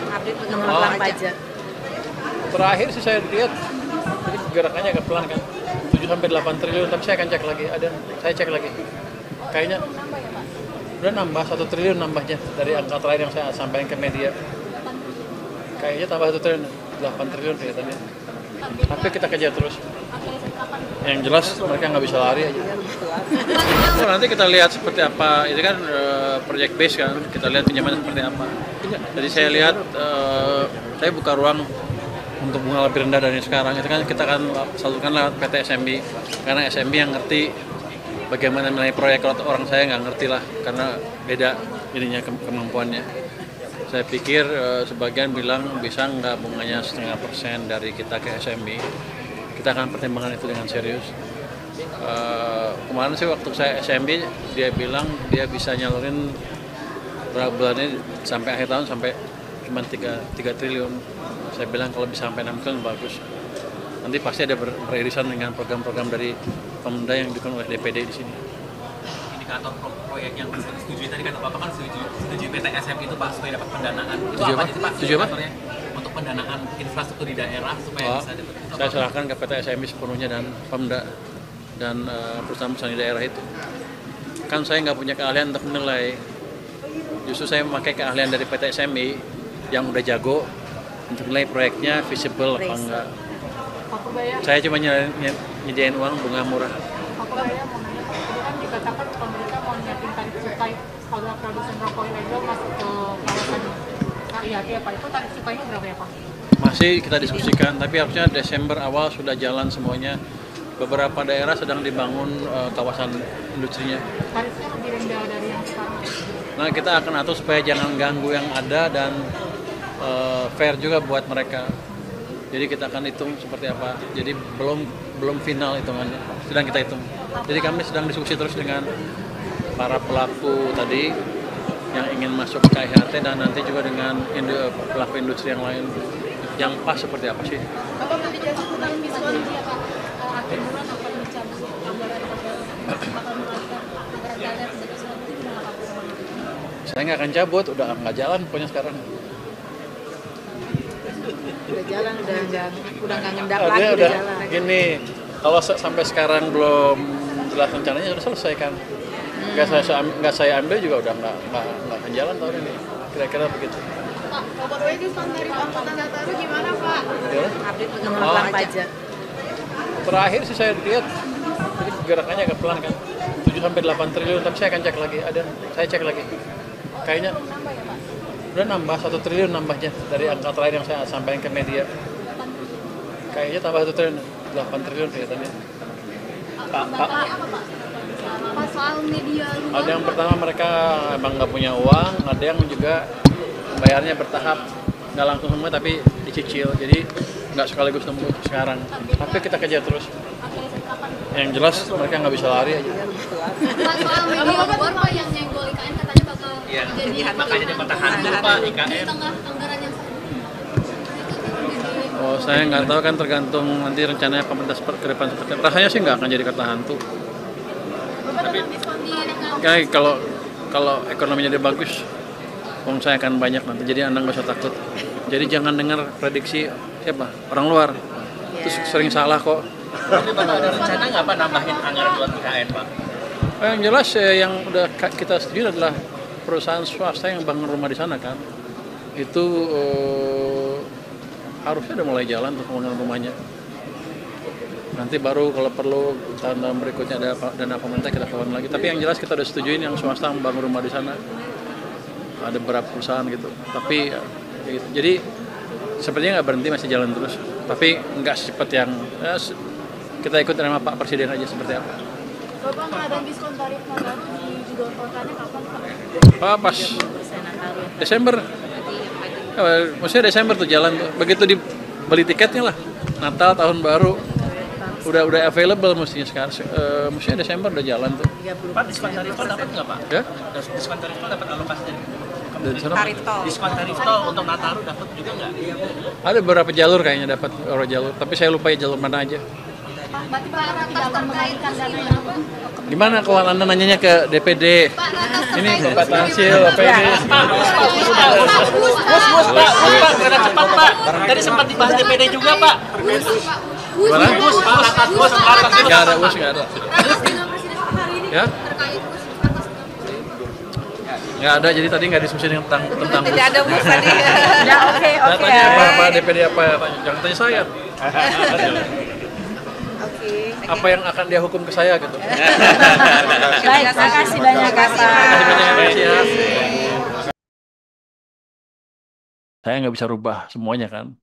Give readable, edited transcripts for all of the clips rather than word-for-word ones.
update pengembangan pajak. Terakhir sih saya lihat jadi gerakannya agak pelan kan, 7 sampai 8 triliun, tapi saya akan cek lagi, saya cek lagi. Kayaknya udah nambah 1 triliun nambahnya dari angka terakhir yang saya sampaikan ke media. Kayaknya tambah 1 triliun, 8 triliun kelihatannya. Tapi kita kejar terus. Yang jelas mereka nggak bisa lari aja. Nanti kita lihat seperti apa, ini kan project base kan, kita lihat pinjaman seperti apa. Jadi saya lihat, saya buka ruang untuk bunga lebih rendah dari sekarang. Itu kan kita akan salurkan lewat PT SMB, karena SMB yang ngerti bagaimana menilai proyek. Kalau orang saya nggak ngerti lah, karena beda ininya kemampuannya. Saya pikir sebagian bilang bisa nggak bunganya 0,5% dari kita ke SMB. Kita akan pertimbangkan itu dengan serius. Kemarin sih waktu saya SMB, dia bilang dia bisa nyalurin berapa bulannya sampai akhir tahun sampai cuma 3 triliun. Saya bilang kalau bisa sampai 6 triliun bagus. Nanti pasti ada beririsan dengan program-program dari Pemda yang didukung oleh DPD di sini. Indikator proyek yang disetujui tadi kan Bapak kan setuju PT SM itu Pak supaya dapat pendanaan. Itu Setuju apa apa? sih Pak? Setuju apa? Untuk pendanaan infrastruktur di daerah supaya bisa dapat. Saya serahkan ke PT SMI sepenuhnya dan Pemda dan perusahaan-perusahaan di daerah itu. Kan saya nggak punya keahlian untuk menilai. Justru saya memakai keahlian dari PT SMI yang udah jago untuk nilai proyeknya visible apa enggak. Saya cuma nyediain uang bunga murah. Pak Kubaya mau nanya, tadi kan dikatakan pemerintah mau nyiapin tarif cukai kalau produsen rokok ilegal masuk ke kawasan KIHT ya Pak, itu tarif cukainya berapa ya Pak? Masih kita diskusikan, tapi harusnya Desember awal sudah jalan semuanya. Beberapa daerah sedang dibangun kawasan industrinya. Tarifnya lebih rendah dari yang sekarang. Nah, kita akan atur supaya jangan ganggu yang ada dan fair juga buat mereka. Jadi kita akan hitung seperti apa. Jadi belum final hitungannya, sedang kita hitung. Jadi kami sedang diskusi terus dengan para pelaku tadi yang ingin masuk ke KIHT dan nanti juga dengan pelaku industri yang lain yang pas seperti apa sih. Bapak mau dijawab tentang diskon dia Pak? Akhir bulan akan dicabut anggaran bakal melakukan anggaran daerah sebagai sesuatu itu gimana Pak? Saya nggak akan cabut, udah nggak jalan pokoknya sekarang. Udah jalan, udah nggak ngendap Artinya lagi, udah jalan. gini, kalau sampai sekarang belum jelas rencananya sudah selesai kan. Nggak saya ambil juga udah nggak akan jalan tahun ini. Kira-kira begitu. Pak, Bapak Doi diskon tarif angkutan Nataru gimana Pak? Ya. Update pengembangan pajak. Terakhir sih saya lihat jadi gerakannya agak pelan kan, 7 sampai 8 triliun, tapi saya akan cek lagi, saya cek lagi. Kayaknya udah nambah 1 triliun nambahnya dari angka terakhir yang saya sampaikan ke media. Kayaknya tambah 1 triliun, 8 triliun kelihatannya. Pak, soal media luar. Ada yang pertama mereka emang nggak punya uang, ada yang juga bayarnya bertahap, nggak langsung semua tapi dicicil, jadi nggak sekaligus nemu sekarang. Tapi kita kejar terus. Yang jelas mereka nggak bisa lari aja. Pak, soal media luar Pak yang nyenggol IKN katanya bakal Iya, makanya dia patah hantu Pak di IKN. tengah anggaran yang Oh, saya nggak tahu kan, tergantung nanti rencananya pemerintah ke depan seperti apa. Rasanya sih nggak akan jadi kata hantu. Tapi kayak kalau ekonominya dia bagus, uang saya akan banyak nanti. Jadi Anda nggak usah takut. Jadi jangan dengar prediksi siapa orang luar. Itu sering salah kok. Tapi Bapak ada rencana nggak Pak nambahin anggaran buat IKN Pak? Yang jelas yang udah kita setuju adalah perusahaan swasta yang bangun rumah di sana kan. Itu harusnya udah mulai jalan untuk pembangunan rumahnya. Nanti baru kalau perlu tahun-tahun berikutnya ada dana pemerintah kita kawan lagi. Tapi yang jelas kita udah setujuin yang swasta membangun rumah di sana. Ada beberapa perusahaan gitu. Tapi gitu. Jadi sepertinya nggak berhenti, masih jalan terus. Tapi nggak secepat yang kita ikut sama Pak Presiden aja seperti apa. Bapak nggak ada diskon tarif Nataru di juga kontrakannya kapan Pak? Pas Desember. Maksudnya Desember tuh jalan tuh. Begitu dibeli tiketnya lah. Natal, tahun baru udah available mestinya sekarang. Mestinya Desember udah jalan tuh. Pak, diskon tarif tol dapat nggak Pak? Ya? Diskon tarif tol dapat alokasi dari Dari sana. Tarif tol. diskon tarif tol untuk Nataru dapat juga nggak? Ada beberapa jalur kayaknya dapat beberapa jalur. Tapi saya lupa ya jalur mana aja. Berarti Pak Rata tidak akan mengalihkan dana yang Gimana kalau Anda nanyanya ke DPD? Ini Bapak Tansil, apa ini? Pak, kereta cepat Pak. Tadi sempat dibahas DPD juga Pak. Gimana? Nggak ada us, nggak ada. Ya? Nggak ada, jadi tadi nggak diskusi tentang Tidak ada bus tadi. Ya oke Nah, tanya apa DPD apa? Jangan tanya saya. Oke. Apa yang akan dia hukum ke saya gitu? Baik, makasih banyak Pak. Terima kasih ya. Saya nggak bisa rubah semuanya kan,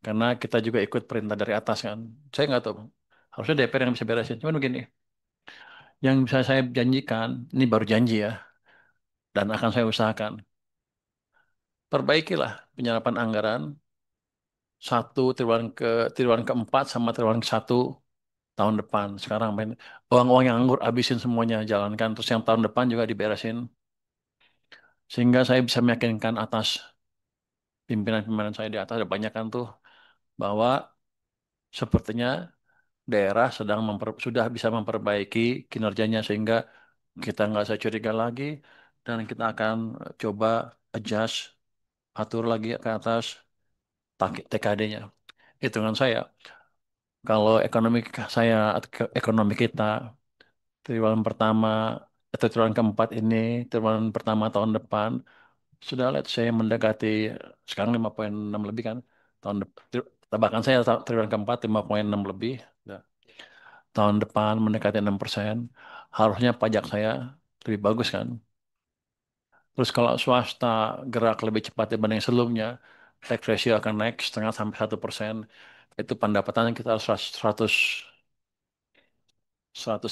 karena kita juga ikut perintah dari atas kan. Saya nggak tahu, harusnya DPR yang bisa beresin. Cuman begini, yang bisa saya janjikan, ini baru janji ya, dan akan saya usahakan. Perbaikilah penyerapan anggaran triwulan keempat sama triwulan ke-1 tahun depan. Sekarang main uang-uang yang nganggur habisin semuanya, jalankan. Terus yang tahun depan juga diberesin. Sehingga saya bisa meyakinkan atas pimpinan-pimpinan saya di atas, ada banyak kan tuh, bahwa sepertinya daerah sudah bisa memperbaiki kinerjanya sehingga kita nggak usah curiga lagi dan kita akan coba adjust, atur lagi ke atas TKD-nya. Hitungan saya, kalau ekonomi kita triwulan pertama atau triwulan keempat ini, triwulan pertama tahun depan sudah lihat saya mendekati sekarang 5,6 lebih kan, tebakan saya triwulan keempat 5,6 lebih. Nah, tahun depan mendekati 6%, harusnya pajak saya lebih bagus kan. Terus kalau swasta gerak lebih cepat dibanding sebelumnya, tax ratio akan naik 0,5 sampai 1%. Itu pendapatannya kita harus 100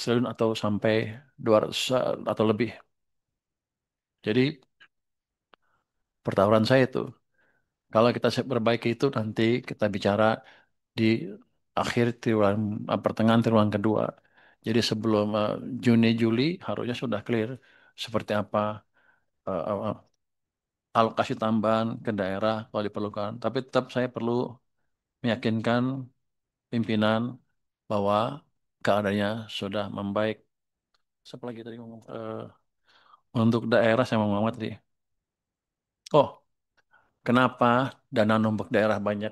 triliun atau sampai 200 atau lebih. Jadi pertaruhan saya itu, kalau kita perbaiki itu nanti kita bicara di akhir pertengahan triwulan kedua. Jadi sebelum Juni Juli harusnya sudah clear seperti apa eh, eh, alokasi tambahan ke daerah kalau diperlukan. Tapi tetap saya perlu meyakinkan pimpinan bahwa keadaannya sudah membaik. Siapa lagi tadi ngomong? Untuk daerah saya mau ngomong tadi. Oh, kenapa dana numpuk daerah banyak?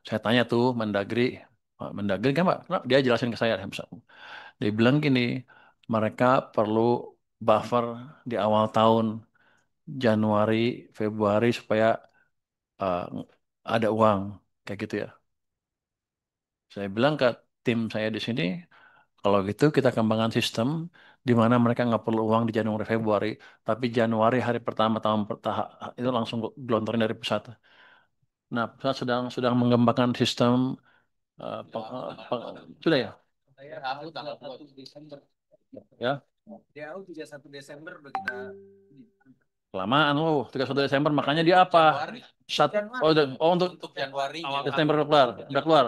Saya tanya tuh Mendagri, Pak Mendagri kan Pak, kenapa? Dia jelasin ke saya. Dia bilang gini, mereka perlu buffer di awal tahun Januari, Februari supaya uh, ada uang kayak gitu ya. Saya bilang ke tim saya di sini, kalau gitu kita kembangkan sistem di mana mereka nggak perlu uang di Januari Februari, tapi Januari hari pertama tahun itu langsung gelontorin dari pusat. Nah, pusat sedang mengembangkan sistem sudah ya? DAU tanggal 1 Desember. Ya, DAU 31 Desember udah kita kelamaan loh. 31 Desember makanya dia apa? Januari. Untuk Untuk Januari Desember udah keluar.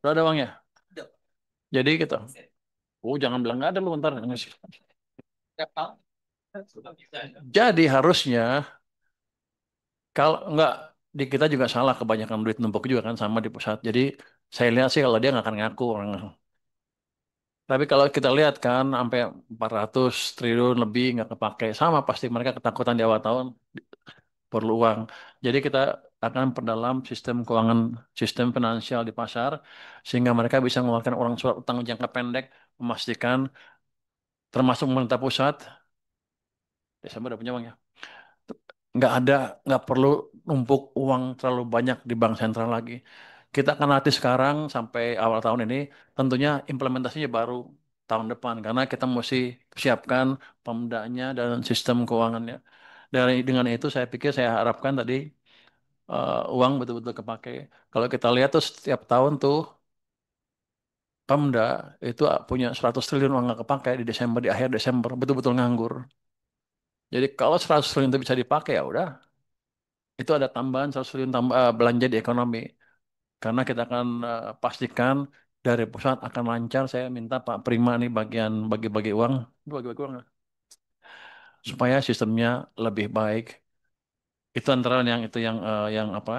Udah ada uangnya. Udah. Jadi gitu. Oh, jangan bilang nggak ada lu ntar. Tiap tahun. Jadi harusnya kalau nggak di kita juga salah kebanyakan duit numpuk juga kan sama di pusat. Jadi saya lihat sih kalau dia nggak akan ngaku orang. Tapi kalau kita lihat kan sampai 400 triliun lebih nggak kepake sama pasti mereka ketakutan di awal tahun perlu uang. Jadi kita akan perdalam sistem keuangan, sistem finansial di pasar sehingga mereka bisa mengeluarkan uang surat utang jangka pendek memastikan termasuk pemerintah pusat Desember udah punya uang ya. Nggak nggak perlu numpuk uang terlalu banyak di bank sentral lagi. Kita akan latih sekarang sampai awal tahun ini, tentunya implementasinya baru tahun depan karena kita mesti siapkan pemdanya dan sistem keuangannya. Dengan itu saya pikir saya harapkan tadi uang betul-betul kepake. Kalau kita lihat tuh setiap tahun tuh Pemda itu punya 100 triliun uang nggak kepake di Desember, di akhir Desember, betul-betul nganggur. Jadi kalau 100 triliun itu bisa dipakai ya udah, itu ada tambahan 100 triliun belanja di ekonomi. Karena kita akan pastikan dari pusat akan lancar. Saya minta Pak Prima nih bagian bagi-bagi uang, bagi-bagi uang ya. Supaya sistemnya lebih baik. Itu antara yang apa?